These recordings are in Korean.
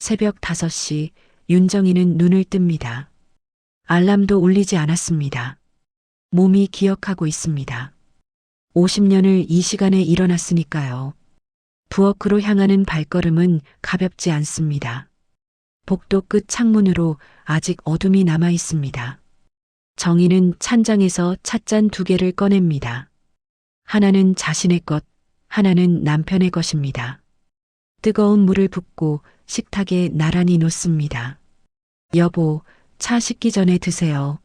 새벽 5시 윤정이는 눈을 뜹니다. 알람도 울리지 않았습니다. 몸이 기억하고 있습니다. 50년을 이 시간에 일어났으니까요. 부엌으로 향하는 발걸음은 가볍지 않습니다. 복도 끝 창문으로 아직 어둠이 남아 있습니다. 정희는 찬장에서 찻잔 2개를 꺼냅니다. 하나는 자신의 것, 하나는 남편의 것입니다. 뜨거운 물을 붓고 식탁에 나란히 놓습니다. 여보, 차 식기 전에 드세요.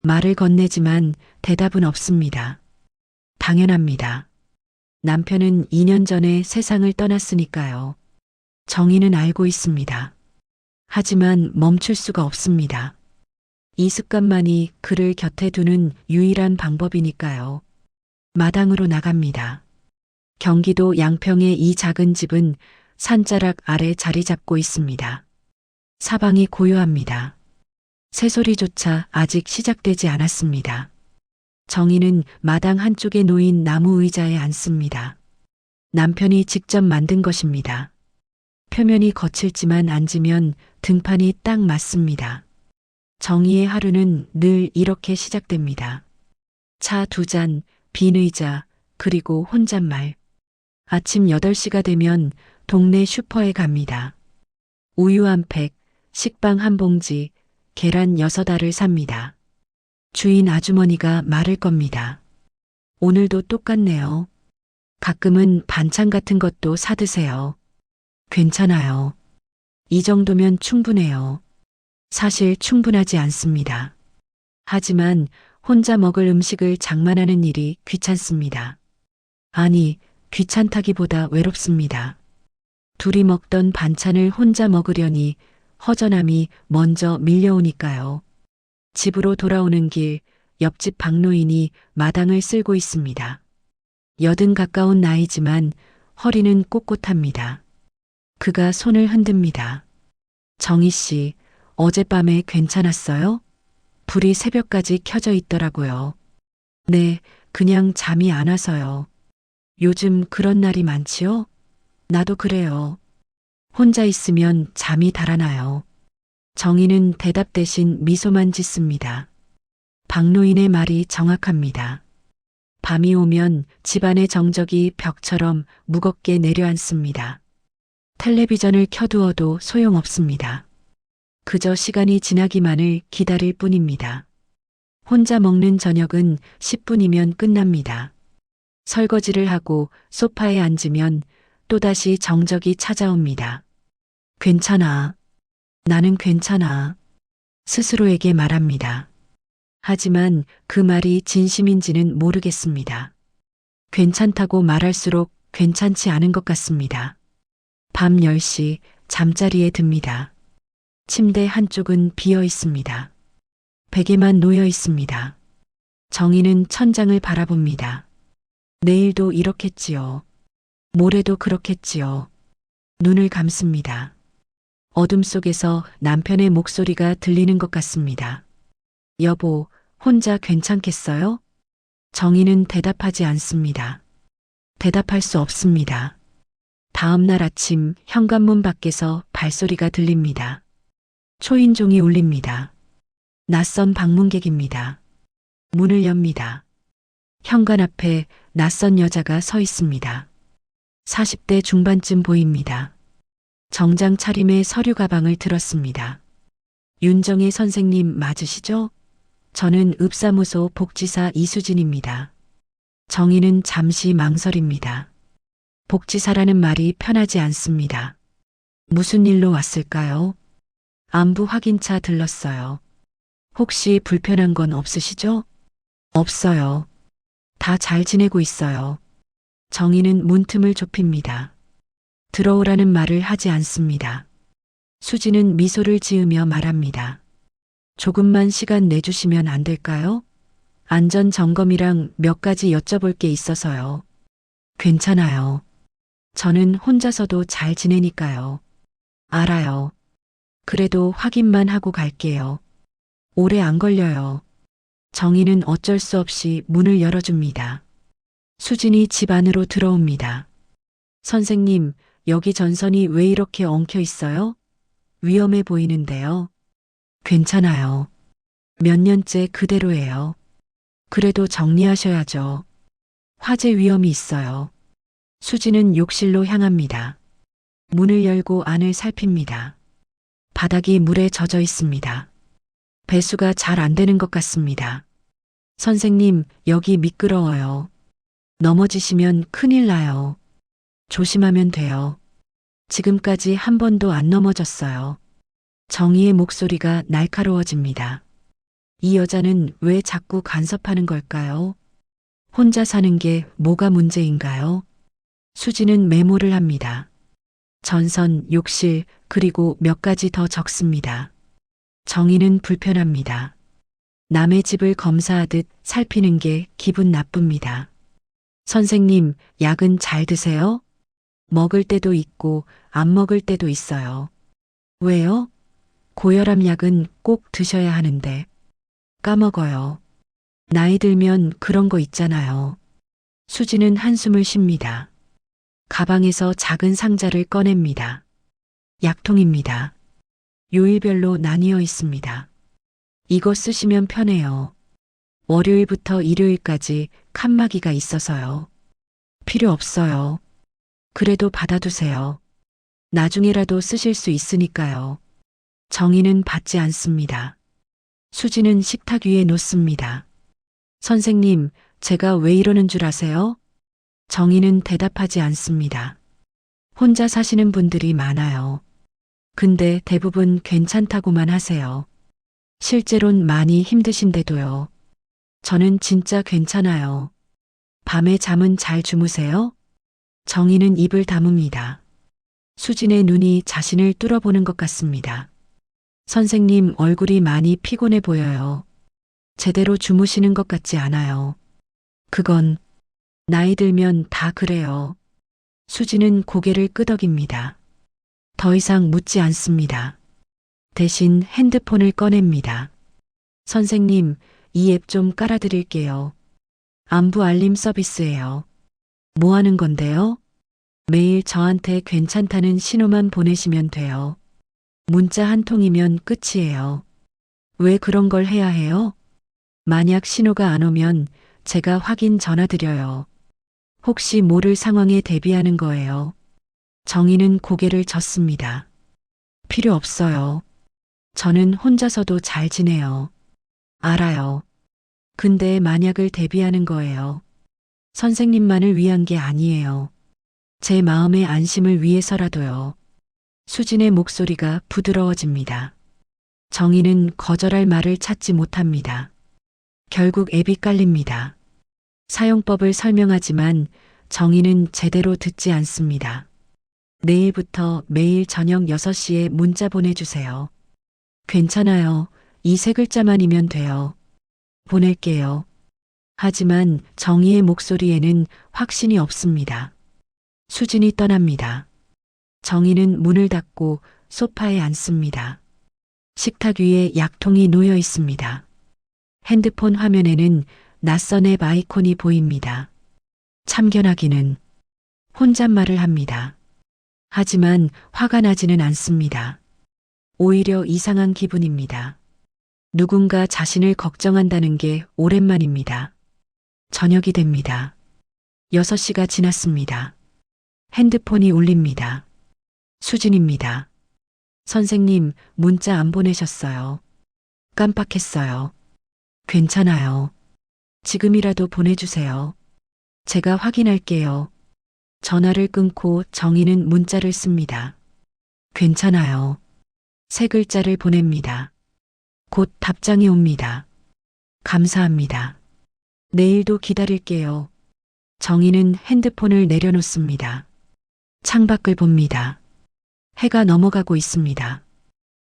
말을 건네지만 대답은 없습니다. 당연합니다. 남편은 2년 전에 세상을 떠났으니까요. 정희는 알고 있습니다. 하지만 멈출 수가 없습니다. 이 습관만이 그를 곁에 두는 유일한 방법이니까요. 마당으로 나갑니다. 경기도 양평의 이 작은 집은 산자락 아래 자리 잡고 있습니다. 사방이 고요합니다. 새소리조차 아직 시작되지 않았습니다. 정희는 마당 한쪽에 놓인 나무 의자에 앉습니다. 남편이 직접 만든 것입니다. 표면이 거칠지만 앉으면 등판이 딱 맞습니다. 정희의 하루는 늘 이렇게 시작됩니다. 차 2잔, 빈 의자, 그리고 혼잣말. 아침 8시가 되면 동네 슈퍼에 갑니다. 우유 1팩, 식빵 1봉지, 계란 6알을 삽니다. 주인 아주머니가 말을 겁니다. 오늘도 똑같네요. 가끔은 반찬 같은 것도 사드세요. 괜찮아요. 이 정도면 충분해요. 사실 충분하지 않습니다. 하지만 혼자 먹을 음식을 장만하는 일이 귀찮습니다. 아니, 귀찮다기보다 외롭습니다. 둘이 먹던 반찬을 혼자 먹으려니 허전함이 먼저 밀려오니까요. 집으로 돌아오는 길, 옆집 박노인이 마당을 쓸고 있습니다. 80 가까운 나이지만 허리는 꼿꼿합니다. 그가 손을 흔듭니다. 정희 씨, 어젯밤에 괜찮았어요? 불이 새벽까지 켜져 있더라고요. 네, 그냥 잠이 안 와서요. 요즘 그런 날이 많지요? 나도 그래요. 혼자 있으면 잠이 달아나요. 정희는 대답 대신 미소만 짓습니다. 박노인의 말이 정확합니다. 밤이 오면 집안의 정적이 벽처럼 무겁게 내려앉습니다. 텔레비전을 켜두어도 소용없습니다. 그저 시간이 지나기만을 기다릴 뿐입니다. 혼자 먹는 저녁은 10분이면 끝납니다. 설거지를 하고 소파에 앉으면 또다시 정적이 찾아옵니다. 괜찮아. 나는 괜찮아. 스스로에게 말합니다. 하지만 그 말이 진심인지는 모르겠습니다. 괜찮다고 말할수록 괜찮지 않은 것 같습니다. 밤 10시 잠자리에 듭니다. 침대 한쪽은 비어 있습니다. 베개만 놓여 있습니다. 정희는 천장을 바라봅니다. 내일도 이렇겠지요. 모레도 그렇겠지요. 눈을 감습니다. 어둠 속에서 남편의 목소리가 들리는 것 같습니다. 여보, 혼자 괜찮겠어요? 정희는 대답하지 않습니다. 대답할 수 없습니다. 다음 날 아침 현관문 밖에서 발소리가 들립니다. 초인종이 울립니다. 낯선 방문객입니다. 문을 엽니다. 현관 앞에 낯선 여자가 서 있습니다. 40대 중반쯤 보입니다. 정장 차림의 서류 가방을 들었습니다. 윤정희 선생님 맞으시죠? 저는 읍사무소 복지사 이수진입니다. 정희는 잠시 망설입니다. 복지사라는 말이 편하지 않습니다. 무슨 일로 왔을까요? 안부 확인차 들렀어요. 혹시 불편한 건 없으시죠? 없어요. 다 잘 지내고 있어요. 정희는 문틈을 좁힙니다. 들어오라는 말을 하지 않습니다. 수지는 미소를 지으며 말합니다. 조금만 시간 내주시면 안 될까요? 안전 점검이랑 몇 가지 여쭤볼 게 있어서요. 괜찮아요. 저는 혼자서도 잘 지내니까요. 알아요. 그래도 확인만 하고 갈게요. 오래 안 걸려요. 정희는 어쩔 수 없이 문을 열어줍니다. 수진이 집 안으로 들어옵니다. 선생님, 여기 전선이 왜 이렇게 엉켜 있어요? 위험해 보이는데요. 괜찮아요. 몇 년째 그대로예요. 그래도 정리하셔야죠. 화재 위험이 있어요. 수지는 욕실로 향합니다. 문을 열고 안을 살핍니다. 바닥이 물에 젖어 있습니다. 배수가 잘 안 되는 것 같습니다. 선생님, 여기 미끄러워요. 넘어지시면 큰일 나요. 조심하면 돼요. 지금까지 한 번도 안 넘어졌어요. 정희의 목소리가 날카로워집니다. 이 여자는 왜 자꾸 간섭하는 걸까요? 혼자 사는 게 뭐가 문제인가요? 수지는 메모를 합니다. 전선, 욕실, 그리고 몇 가지 더 적습니다. 정희는 불편합니다. 남의 집을 검사하듯 살피는 게 기분 나쁩니다. 선생님, 약은 잘 드세요? 먹을 때도 있고 안 먹을 때도 있어요. 왜요? 고혈압 약은 꼭 드셔야 하는데. 까먹어요. 나이 들면 그런 거 있잖아요. 수지는 한숨을 쉽니다. 가방에서 작은 상자를 꺼냅니다. 약통입니다. 요일별로 나뉘어 있습니다. 이거 쓰시면 편해요. 월요일부터 일요일까지 칸막이가 있어서요. 필요 없어요. 그래도 받아두세요. 나중에라도 쓰실 수 있으니까요. 정희는 받지 않습니다. 수지는 식탁 위에 놓습니다. 선생님, 제가 왜 이러는 줄 아세요? 정희는 대답하지 않습니다. 혼자 사시는 분들이 많아요. 근데 대부분 괜찮다고만 하세요. 실제론 많이 힘드신데도요. 저는 진짜 괜찮아요. 밤에 잠은 잘 주무세요? 정희는 입을 다뭅니다. 수진의 눈이 자신을 뚫어보는 것 같습니다. 선생님 얼굴이 많이 피곤해 보여요. 제대로 주무시는 것 같지 않아요. 그건 나이 들면 다 그래요. 수지는 고개를 끄덕입니다. 더 이상 묻지 않습니다. 대신 핸드폰을 꺼냅니다. 선생님, 이 앱 좀 깔아드릴게요. 안부 알림 서비스예요. 뭐 하는 건데요? 매일 저한테 괜찮다는 신호만 보내시면 돼요. 문자 한 통이면 끝이에요. 왜 그런 걸 해야 해요? 만약 신호가 안 오면 제가 확인 전화드려요. 혹시 모를 상황에 대비하는 거예요. 정희는 고개를 젓습니다. 필요 없어요. 저는 혼자서도 잘 지내요. 알아요. 근데 만약을 대비하는 거예요. 선생님만을 위한 게 아니에요. 제 마음의 안심을 위해서라도요. 수진의 목소리가 부드러워집니다. 정희는 거절할 말을 찾지 못합니다. 결국 앱이 깔립니다. 사용법을 설명하지만 정희는 제대로 듣지 않습니다. 내일부터 매일 저녁 6시에 문자 보내주세요. 괜찮아요. 이 세 글자만이면 돼요. 보낼게요. 하지만 정희의 목소리에는 확신이 없습니다. 수진이 떠납니다. 정희는 문을 닫고 소파에 앉습니다. 식탁 위에 약통이 놓여 있습니다. 핸드폰 화면에는 낯선 앱 아이콘이 보입니다. 참견하기는 혼잣말을 합니다. 하지만 화가 나지는 않습니다. 오히려 이상한 기분입니다. 누군가 자신을 걱정한다는 게 오랜만입니다. 저녁이 됩니다. 6시가 지났습니다. 핸드폰이 울립니다. 수진입니다. 선생님, 문자 안 보내셨어요. 깜빡했어요. 괜찮아요. 지금이라도 보내주세요. 제가 확인할게요. 전화를 끊고 정희는 문자를 씁니다. 괜찮아요. 세 글자를 보냅니다. 곧 답장이 옵니다. 감사합니다. 내일도 기다릴게요. 정희는 핸드폰을 내려놓습니다. 창밖을 봅니다. 해가 넘어가고 있습니다.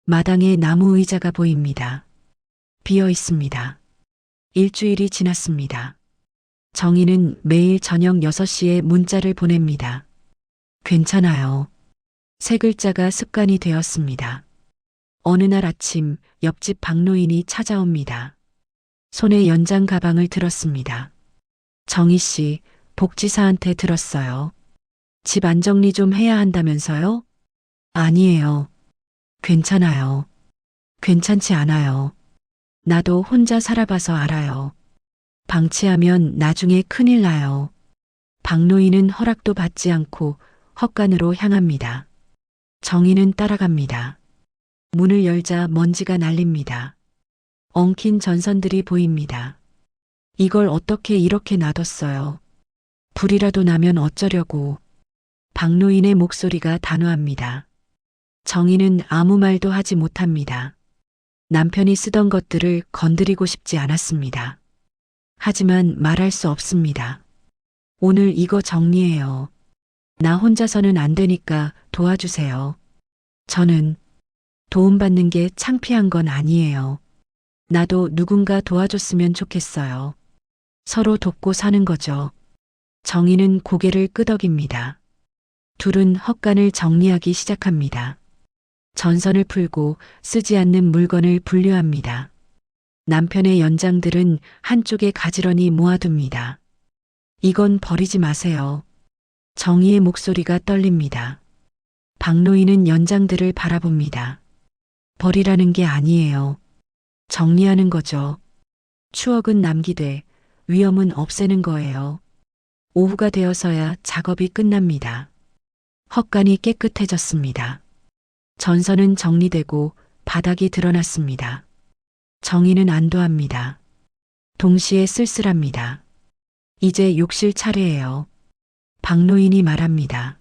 마당에 나무 의자가 보입니다. 비어 있습니다. 일주일이 지났습니다. 정희는 매일 저녁 6시에 문자를 보냅니다. 괜찮아요. 세 글자가 습관이 되었습니다. 어느 날 아침 옆집 박노인이 찾아옵니다. 손에 연장 가방을 들었습니다. 정희 씨, 복지사한테 들었어요. 집 안정리 좀 해야 한다면서요? 아니에요. 괜찮아요. 괜찮지 않아요. 나도 혼자 살아봐서 알아요. 방치하면 나중에 큰일 나요. 박노인은 허락도 받지 않고 헛간으로 향합니다. 정희는 따라갑니다. 문을 열자 먼지가 날립니다. 엉킨 전선들이 보입니다. 이걸 어떻게 이렇게 놔뒀어요. 불이라도 나면 어쩌려고. 박노인의 목소리가 단호합니다. 정희는 아무 말도 하지 못합니다. 남편이 쓰던 것들을 건드리고 싶지 않았습니다. 하지만 말할 수 없습니다. 오늘 이거 정리해요. 나 혼자서는 안 되니까 도와주세요. 저는 도움받는 게 창피한 건 아니에요. 나도 누군가 도와줬으면 좋겠어요. 서로 돕고 사는 거죠. 정희는 고개를 끄덕입니다. 둘은 헛간을 정리하기 시작합니다. 전선을 풀고 쓰지 않는 물건을 분류합니다. 남편의 연장들은 한쪽에 가지런히 모아둡니다. 이건 버리지 마세요. 정희의 목소리가 떨립니다. 박노인은 연장들을 바라봅니다. 버리라는 게 아니에요. 정리하는 거죠. 추억은 남기되 위험은 없애는 거예요. 오후가 되어서야 작업이 끝납니다. 헛간이 깨끗해졌습니다. 전선은 정리되고 바닥이 드러났습니다. 정희는 안도합니다. 동시에 쓸쓸합니다. 이제 욕실 차례예요. 박노인이 말합니다.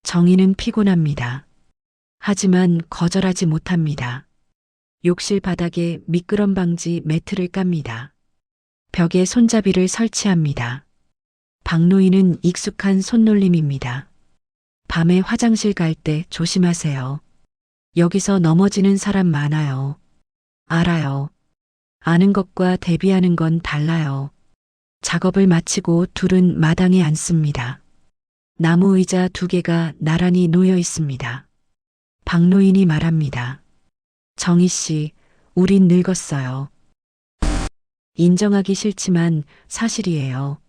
정희는 피곤합니다. 하지만 거절하지 못합니다. 욕실 바닥에 미끄럼 방지 매트를 깝니다. 벽에 손잡이를 설치합니다. 박노인은 익숙한 손놀림입니다. 밤에 화장실 갈 때 조심하세요. 여기서 넘어지는 사람 많아요. 알아요. 아는 것과 대비하는 건 달라요. 작업을 마치고 둘은 마당에 앉습니다. 나무 의자 2개가 나란히 놓여 있습니다. 박노인이 말합니다. 정희 씨, 우린 늙었어요. 인정하기 싫지만 사실이에요.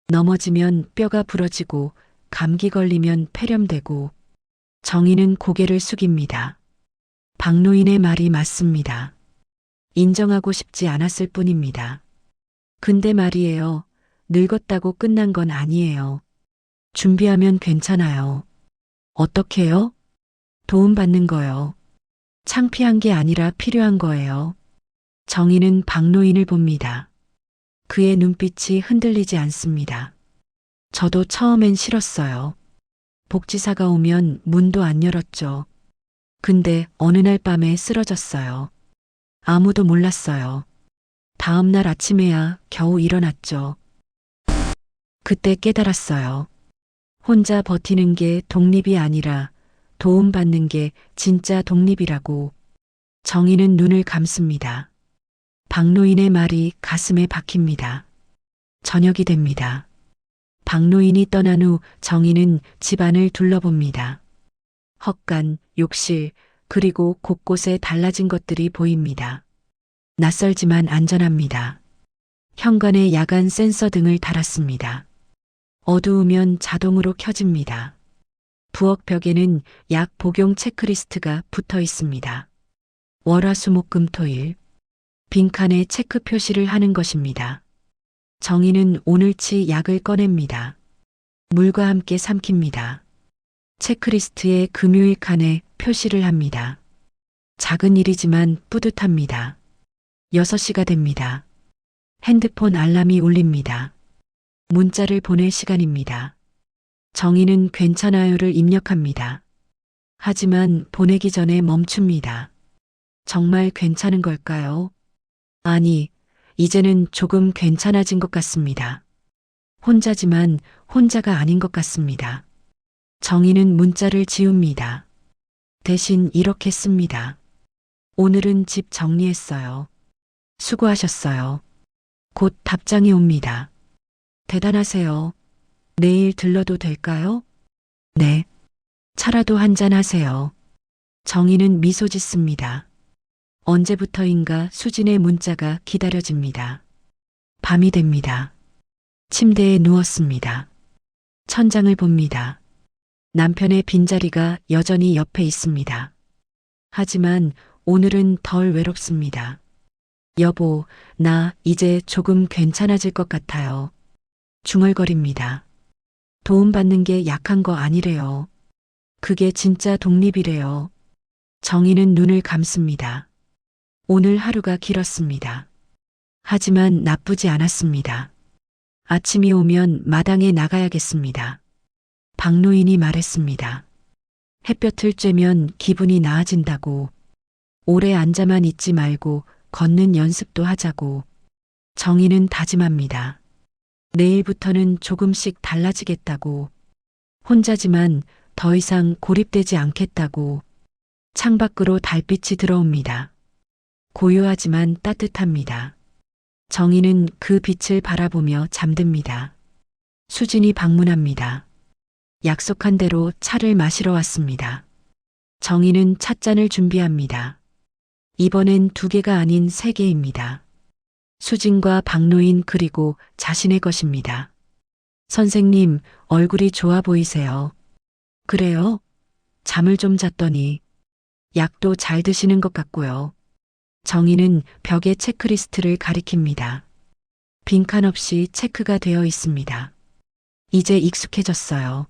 넘어지면 뼈가 부러지고 감기 걸리면 폐렴되고. 정희는 고개를 숙입니다. 박노인의 말이 맞습니다. 인정하고 싶지 않았을 뿐입니다. 근데 말이에요. 늙었다고 끝난 건 아니에요. 준비하면 괜찮아요. 어떻게요? 도움받는 거요. 창피한 게 아니라 필요한 거예요. 정희는 박노인을 봅니다. 그의 눈빛이 흔들리지 않습니다. 저도 처음엔 싫었어요. 복지사가 오면 문도 안 열었죠. 근데 어느 날 밤에 쓰러졌어요. 아무도 몰랐어요. 다음 날 아침에야 겨우 일어났죠. 그때 깨달았어요. 혼자 버티는 게 독립이 아니라 도움받는 게 진짜 독립이라고. 정희는 눈을 감습니다. 박노인의 말이 가슴에 박힙니다. 저녁이 됩니다. 박노인이 떠난 후 정희는 집안을 둘러봅니다. 헛간, 욕실, 그리고 곳곳에 달라진 것들이 보입니다. 낯설지만 안전합니다. 현관에 야간 센서 등을 달았습니다. 어두우면 자동으로 켜집니다. 부엌 벽에는 약 복용 체크리스트가 붙어 있습니다. 월화수목금토일. 빈칸에 체크 표시를 하는 것입니다. 정희는 오늘치 약을 꺼냅니다. 물과 함께 삼킵니다. 체크리스트에 금요일 칸에 표시를 합니다. 작은 일이지만 뿌듯합니다. 6시가 됩니다. 핸드폰 알람이 울립니다. 문자를 보낼 시간입니다. 정희는 괜찮아요를 입력합니다. 하지만 보내기 전에 멈춥니다. 정말 괜찮은 걸까요? 아니, 이제는 조금 괜찮아진 것 같습니다. 혼자지만 혼자가 아닌 것 같습니다. 정희는 문자를 지웁니다. 대신 이렇게 씁니다. 오늘은 집 정리했어요. 수고하셨어요. 곧 답장이 옵니다. 대단하세요. 내일 들러도 될까요? 네. 차라도 한잔 하세요. 정희는 미소 짓습니다. 언제부터인가 수진의 문자가 기다려집니다. 밤이 됩니다. 침대에 누웠습니다. 천장을 봅니다. 남편의 빈자리가 여전히 옆에 있습니다. 하지만 오늘은 덜 외롭습니다. 여보, 나 이제 조금 괜찮아질 것 같아요. 중얼거립니다. 도움받는 게 약한 거 아니래요. 그게 진짜 독립이래요. 정희는 눈을 감습니다. 오늘 하루가 길었습니다. 하지만 나쁘지 않았습니다. 아침이 오면 마당에 나가야겠습니다. 박노인이 말했습니다. 햇볕을 쬐면 기분이 나아진다고. 오래 앉아만 있지 말고 걷는 연습도 하자고. 정희는 다짐합니다. 내일부터는 조금씩 달라지겠다고. 혼자지만 더 이상 고립되지 않겠다고. 창밖으로 달빛이 들어옵니다. 고요하지만 따뜻합니다. 정희는 그 빛을 바라보며 잠듭니다. 수진이 방문합니다. 약속한 대로 차를 마시러 왔습니다. 정희는 찻잔을 준비합니다. 이번엔 2개가 아닌 3개입니다. 수진과 박노인 그리고 자신의 것입니다. 선생님, 얼굴이 좋아 보이세요. 그래요? 잠을 좀 잤더니. 약도 잘 드시는 것 같고요. 정희는 벽에 체크리스트를 가리킵니다. 빈칸 없이 체크가 되어 있습니다. 이제 익숙해졌어요.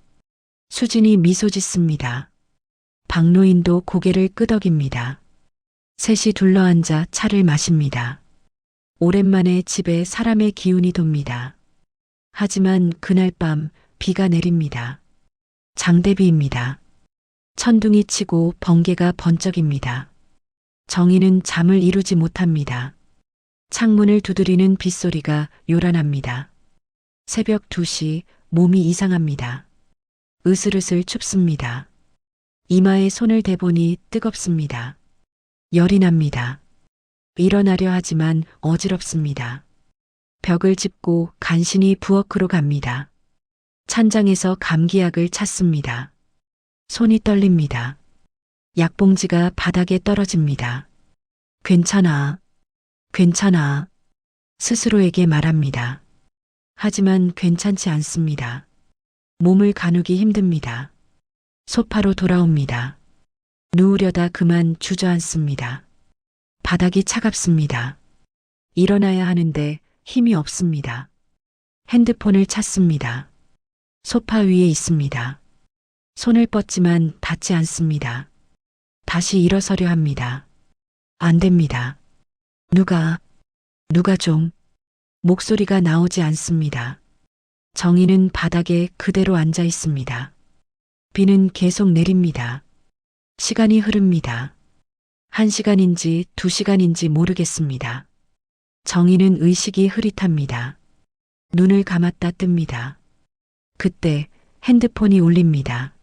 수진이 미소 짓습니다. 박노인도 고개를 끄덕입니다. 셋이 둘러앉아 차를 마십니다. 오랜만에 집에 사람의 기운이 돕니다. 하지만 그날 밤 비가 내립니다. 장대비입니다. 천둥이 치고 번개가 번쩍입니다. 정희는 잠을 이루지 못합니다. 창문을 두드리는 빗소리가 요란합니다. 새벽 2시 몸이 이상합니다. 으슬으슬 춥습니다. 이마에 손을 대보니 뜨겁습니다. 열이 납니다. 일어나려 하지만 어지럽습니다. 벽을 짚고 간신히 부엌으로 갑니다. 찬장에서 감기약을 찾습니다. 손이 떨립니다. 약봉지가 바닥에 떨어집니다. 괜찮아. 괜찮아. 스스로에게 말합니다. 하지만 괜찮지 않습니다. 몸을 가누기 힘듭니다. 소파로 돌아옵니다. 누우려다 그만 주저앉습니다. 바닥이 차갑습니다. 일어나야 하는데 힘이 없습니다. 핸드폰을 찾습니다. 소파 위에 있습니다. 손을 뻗지만 닿지 않습니다. 다시 일어서려 합니다. 안 됩니다. 누가 좀. 목소리가 나오지 않습니다. 정희는 바닥에 그대로 앉아 있습니다. 비는 계속 내립니다. 시간이 흐릅니다. 1시간인지 2시간인지 모르겠습니다. 정희는 의식이 흐릿합니다. 눈을 감았다 뜹니다. 그때 핸드폰이 울립니다.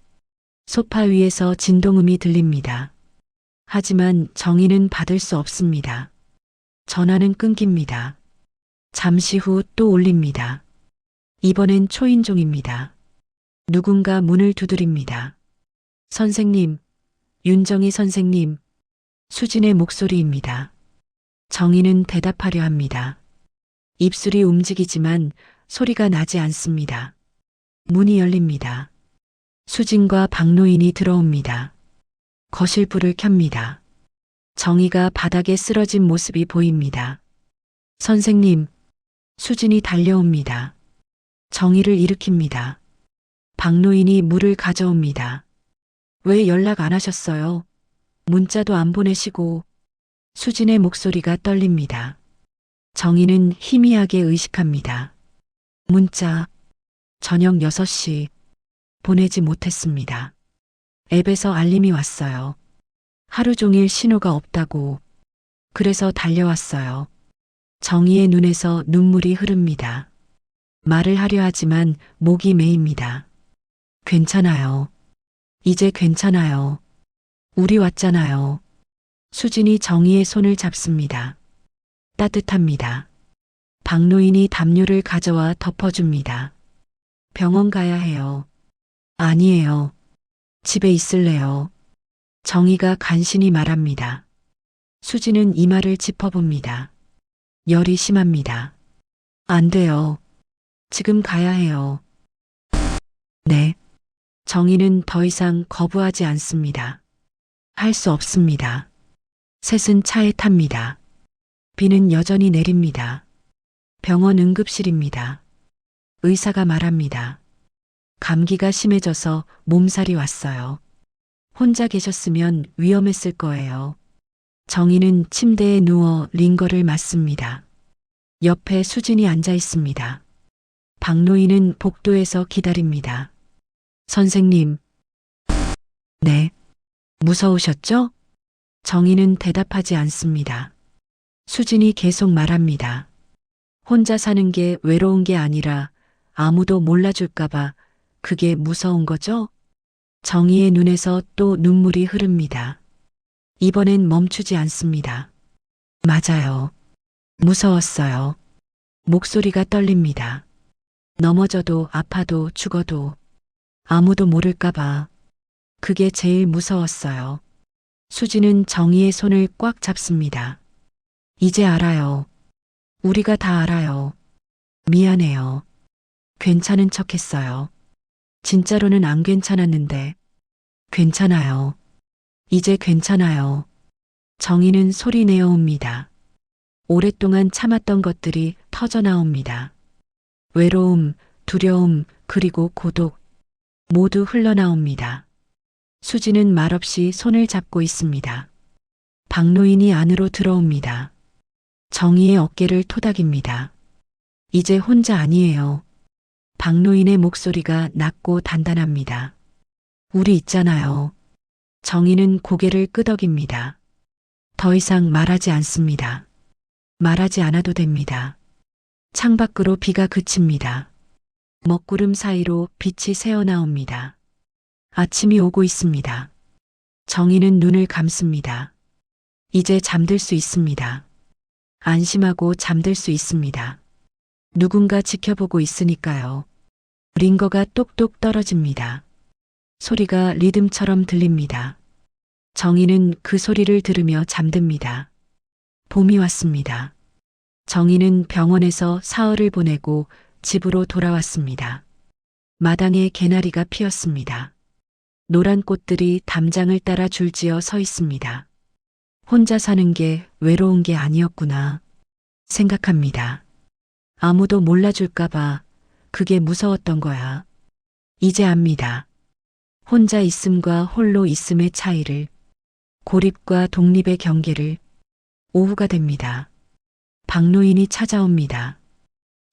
소파 위에서 진동음이 들립니다. 하지만 정희는 받을 수 없습니다. 전화는 끊깁니다. 잠시 후 또 울립니다. 이번엔 초인종입니다. 누군가 문을 두드립니다. 선생님, 윤정희 선생님, 수진의 목소리입니다. 정희는 대답하려 합니다. 입술이 움직이지만 소리가 나지 않습니다. 문이 열립니다. 수진과 박노인이 들어옵니다. 거실 불을 켭니다. 정희가 바닥에 쓰러진 모습이 보입니다. 선생님, 수진이 달려옵니다. 정희를 일으킵니다. 박노인이 물을 가져옵니다. 왜 연락 안 하셨어요? 문자도 안 보내시고. 수진의 목소리가 떨립니다. 정희는 희미하게 의식합니다. 문자, 저녁 6시, 보내지 못했습니다. 앱에서 알림이 왔어요. 하루 종일 신호가 없다고. 그래서 달려왔어요. 정희의 눈에서 눈물이 흐릅니다. 말을 하려 하지만 목이 메입니다. 괜찮아요. 이제 괜찮아요. 우리 왔잖아요. 수진이 정희의 손을 잡습니다. 따뜻합니다. 박노인이 담요를 가져와 덮어줍니다. 병원 가야 해요. 아니에요. 집에 있을래요. 정희가 간신히 말합니다. 수진은 이마를 짚어봅니다. 열이 심합니다. 안 돼요. 지금 가야 해요. 네. 정희는 더 이상 거부하지 않습니다. 할 수 없습니다. 셋은 차에 탑니다. 비는 여전히 내립니다. 병원 응급실입니다. 의사가 말합니다. 감기가 심해져서 몸살이 왔어요. 혼자 계셨으면 위험했을 거예요. 정희는 침대에 누워 링거를 맞습니다. 옆에 수진이 앉아 있습니다. 박노인은 복도에서 기다립니다. 선생님. 네. 무서우셨죠? 정희는 대답하지 않습니다. 수진이 계속 말합니다. 혼자 사는 게 외로운 게 아니라 아무도 몰라줄까봐 그게 무서운 거죠? 정희의 눈에서 또 눈물이 흐릅니다. 이번엔 멈추지 않습니다. 맞아요. 무서웠어요. 목소리가 떨립니다. 넘어져도 아파도 죽어도 아무도 모를까봐 그게 제일 무서웠어요. 수지는 정희의 손을 꽉 잡습니다. 이제 알아요. 우리가 다 알아요. 미안해요. 괜찮은 척 했어요. 진짜로는 안 괜찮았는데. 괜찮아요. 이제 괜찮아요. 정희는 소리 내어 옵니다. 오랫동안 참았던 것들이 터져 나옵니다. 외로움, 두려움, 그리고 고독. 모두 흘러나옵니다. 수지는 말없이 손을 잡고 있습니다. 박노인이 안으로 들어옵니다. 정희의 어깨를 토닥입니다. 이제 혼자 아니에요. 박노인의 목소리가 낮고 단단합니다. 우리 있잖아요. 정희는 고개를 끄덕입니다. 더 이상 말하지 않습니다. 말하지 않아도 됩니다. 창밖으로 비가 그칩니다. 먹구름 사이로 빛이 새어나옵니다. 아침이 오고 있습니다. 정희는 눈을 감습니다. 이제 잠들 수 있습니다. 안심하고 잠들 수 있습니다. 누군가 지켜보고 있으니까요. 링거가 똑똑 떨어집니다. 소리가 리듬처럼 들립니다. 정희는 그 소리를 들으며 잠듭니다. 봄이 왔습니다. 정희는 병원에서 사흘을 보내고 집으로 돌아왔습니다. 마당에 개나리가 피었습니다. 노란 꽃들이 담장을 따라 줄지어 서 있습니다. 혼자 사는 게 외로운 게 아니었구나 생각합니다. 아무도 몰라줄까봐 그게 무서웠던 거야. 이제 압니다. 혼자 있음과 홀로 있음의 차이를, 고립과 독립의 경계를. 오후가 됩니다. 박노인이 찾아옵니다.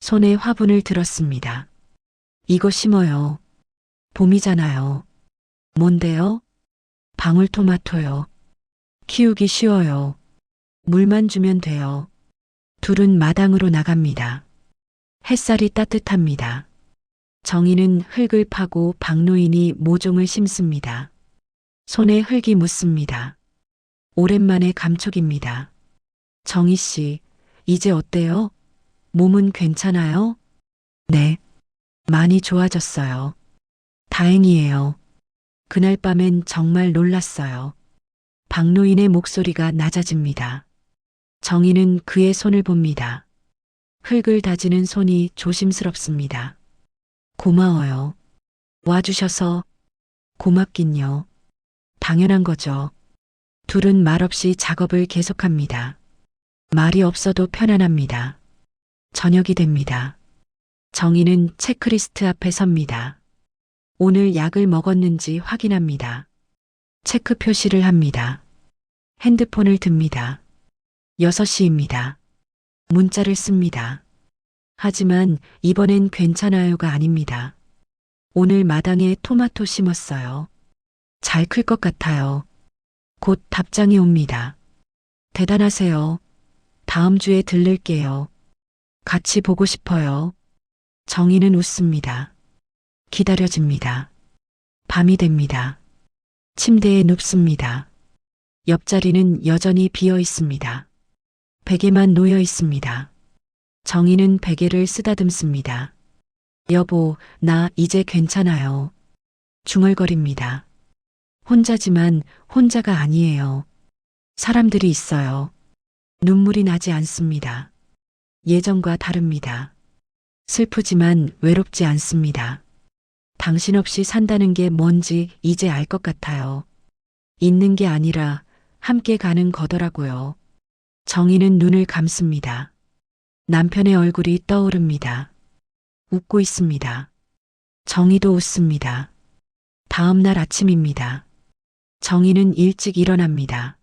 손에 화분을 들었습니다. 이거 심어요. 봄이잖아요. 뭔데요? 방울토마토요. 키우기 쉬워요. 물만 주면 돼요. 둘은 마당으로 나갑니다. 햇살이 따뜻합니다. 정희는 흙을 파고 박노인이 모종을 심습니다. 손에 흙이 묻습니다. 오랜만에 감촉입니다. 정희 씨, 이제 어때요? 몸은 괜찮아요? 네. 많이 좋아졌어요. 다행이에요. 그날 밤엔 정말 놀랐어요. 박노인의 목소리가 낮아집니다. 정희는 그의 손을 봅니다. 흙을 다지는 손이 조심스럽습니다. 고마워요. 와주셔서. 고맙긴요. 당연한 거죠. 둘은 말없이 작업을 계속합니다. 말이 없어도 편안합니다. 저녁이 됩니다. 정희는 체크리스트 앞에 섭니다. 오늘 약을 먹었는지 확인합니다. 체크 표시를 합니다. 핸드폰을 듭니다. 6시입니다. 문자를 씁니다. 하지만 이번엔 괜찮아요가 아닙니다. 오늘 마당에 토마토 심었어요. 잘 클 것 같아요. 곧 답장이 옵니다. 대단하세요. 다음 주에 들를게요. 같이 보고 싶어요. 정희는 웃습니다. 기다려집니다. 밤이 됩니다. 침대에 눕습니다. 옆자리는 여전히 비어 있습니다. 베개만 놓여 있습니다. 정희는 베개를 쓰다듬습니다. 여보, 나 이제 괜찮아요. 중얼거립니다. 혼자지만 혼자가 아니에요. 사람들이 있어요. 눈물이 나지 않습니다. 예전과 다릅니다. 슬프지만 외롭지 않습니다. 당신 없이 산다는 게 뭔지 이제 알 것 같아요. 있는 게 아니라 함께 가는 거더라고요. 정희는 눈을 감습니다. 남편의 얼굴이 떠오릅니다. 웃고 있습니다. 정희도 웃습니다. 다음 날 아침입니다. 정희는 일찍 일어납니다.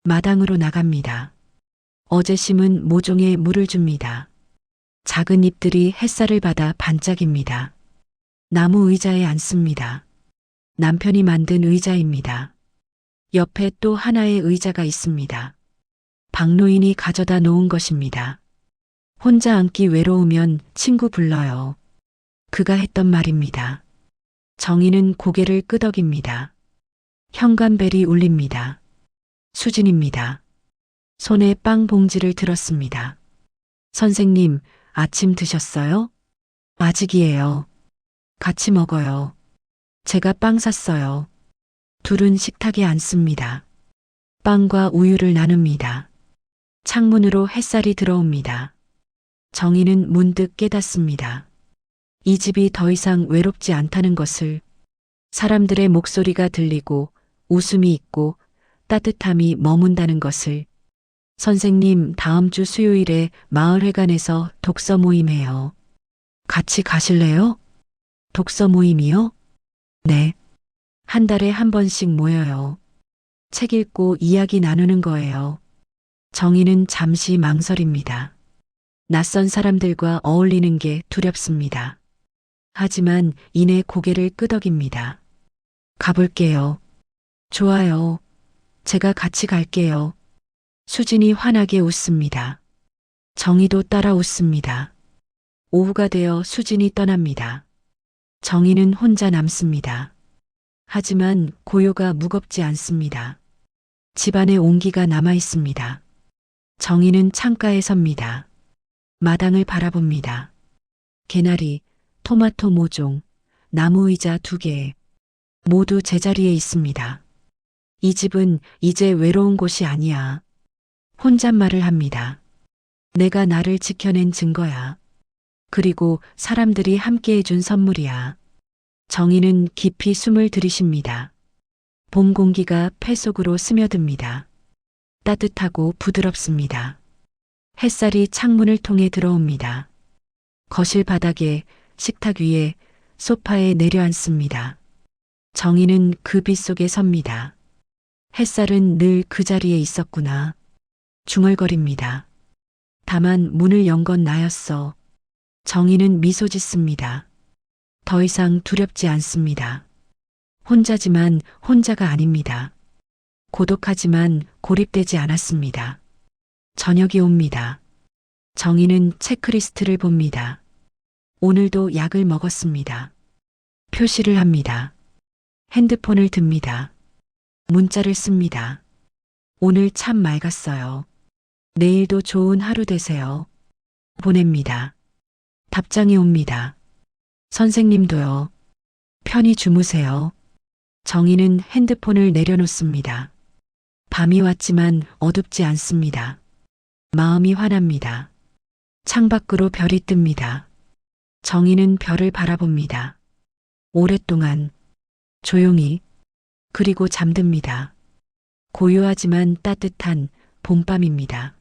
마당으로 나갑니다. 어제 심은 모종에 물을 줍니다. 작은 잎들이 햇살을 받아 반짝입니다. 나무 의자에 앉습니다. 남편이 만든 의자입니다. 옆에 또 하나의 의자가 있습니다. 박노인이 가져다 놓은 것입니다. 혼자 앉기 외로우면 친구 불러요. 그가 했던 말입니다. 정희는 고개를 끄덕입니다. 현관벨이 울립니다. 수진입니다. 손에 빵 봉지를 들었습니다. 선생님, 아침 드셨어요? 아직이에요. 같이 먹어요. 제가 빵 샀어요. 둘은 식탁에 앉습니다. 빵과 우유를 나눕니다. 창문으로 햇살이 들어옵니다. 정희는 문득 깨닫습니다. 이 집이 더 이상 외롭지 않다는 것을. 사람들의 목소리가 들리고 웃음이 있고 따뜻함이 머문다는 것을. 선생님, 다음 주 수요일에 마을회관에서 독서 모임해요. 같이 가실래요? 독서 모임이요? 네. 한 달에 한 번씩 모여요. 책 읽고 이야기 나누는 거예요. 정희는 잠시 망설입니다. 낯선 사람들과 어울리는 게 두렵습니다. 하지만 이내 고개를 끄덕입니다. 가볼게요. 좋아요. 제가 같이 갈게요. 수진이 환하게 웃습니다. 정희도 따라 웃습니다. 오후가 되어 수진이 떠납니다. 정희는 혼자 남습니다. 하지만 고요가 무겁지 않습니다. 집안의 온기가 남아 있습니다. 정희는 창가에 섭니다. 마당을 바라봅니다. 개나리, 토마토 모종, 나무 의자 2개, 모두 제자리에 있습니다. 이 집은 이제 외로운 곳이 아니야. 혼잣말을 합니다. 내가 나를 지켜낸 증거야. 그리고 사람들이 함께 해준 선물이야. 정희는 깊이 숨을 들이쉽니다. 봄 공기가 폐 속으로 스며듭니다. 따뜻하고 부드럽습니다. 햇살이 창문을 통해 들어옵니다. 거실 바닥에, 식탁 위에, 소파에 내려앉습니다. 정희는 그 빛 속에 섭니다. 햇살은 늘 그 자리에 있었구나. 중얼거립니다. 다만 문을 연 건 나였어. 정희는 미소 짓습니다. 더 이상 두렵지 않습니다. 혼자지만 혼자가 아닙니다. 고독하지만 고립되지 않았습니다. 저녁이 옵니다. 정희는 체크리스트를 봅니다. 오늘도 약을 먹었습니다. 표시를 합니다. 핸드폰을 듭니다. 문자를 씁니다. 오늘 참 맑았어요. 내일도 좋은 하루 되세요. 보냅니다. 답장이 옵니다. 선생님도요. 편히 주무세요. 정희는 핸드폰을 내려놓습니다. 밤이 왔지만 어둡지 않습니다. 마음이 환합니다. 창밖으로 별이 뜹니다. 정희는 별을 바라봅니다. 오랫동안, 조용히, 그리고 잠듭니다. 고요하지만 따뜻한 봄밤입니다.